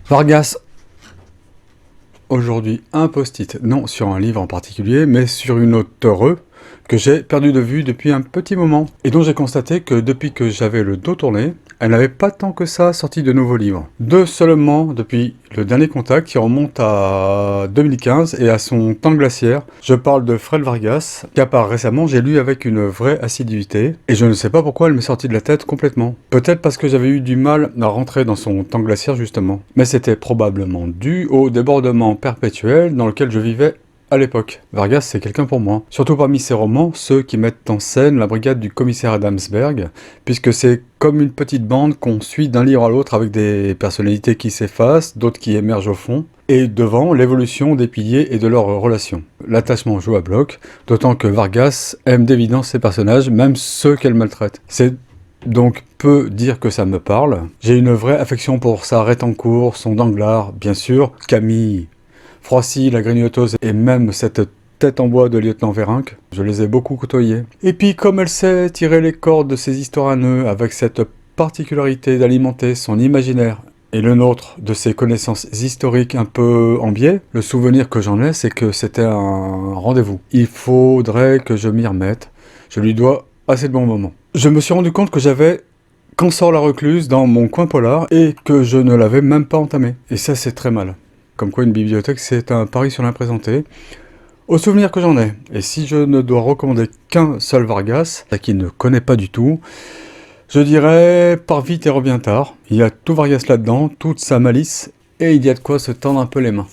Vargas, aujourd'hui un post-it, non sur un livre en particulier, mais sur une auteure que j'ai perdu de vue depuis un petit moment, et dont j'ai constaté que depuis que j'avais le dos tourné, elle n'avait pas tant que ça sorti de nouveaux livres. Deux seulement depuis le dernier contact qui remonte à 2015 et à son temps glaciaire. Je parle de Fred Vargas, qu'à part récemment j'ai lu avec une vraie assiduité, et je ne sais pas pourquoi elle m'est sortie de la tête complètement. Peut-être parce que j'avais eu du mal à rentrer dans son temps glaciaire justement, mais c'était probablement dû au débordement perpétuel dans lequel je vivais à l'époque. Vargas, c'est quelqu'un pour moi. Surtout parmi ses romans, ceux qui mettent en scène la brigade du commissaire Adamsberg, puisque c'est comme une petite bande qu'on suit d'un livre à l'autre avec des personnalités qui s'effacent, d'autres qui émergent au fond, et devant l'évolution des piliers et de leurs relations. L'attachement joue à bloc, d'autant que Vargas aime d'évidence ses personnages, même ceux qu'elle maltraite. C'est donc peu dire que ça me parle. J'ai une vraie affection pour sa Rétancourt, son Danglars, bien sûr, Camille, Froissy, la grignoteuse et même cette tête en bois de lieutenant Vérinck, je les ai beaucoup côtoyés. Et puis comme elle sait tirer les cordes de ses histoires à nœuds avec cette particularité d'alimenter son imaginaire et le nôtre de ses connaissances historiques un peu en biais, le souvenir que j'en ai c'est que c'était un rendez-vous. Il faudrait que je m'y remette, je lui dois assez de bons moments. Je me suis rendu compte que j'avais Quand sort la recluse dans mon coin polar et que je ne l'avais même pas entamé. Et ça c'est très mal. Comme quoi une bibliothèque c'est un pari sur l'imprésenté. Au souvenir que j'en ai, et si je ne dois recommander qu'un seul Vargas, à qui ne connaît pas du tout, je dirais pars vite et reviens tard. Il y a tout Vargas là-dedans, toute sa malice, et il y a de quoi se tendre un peu les mains.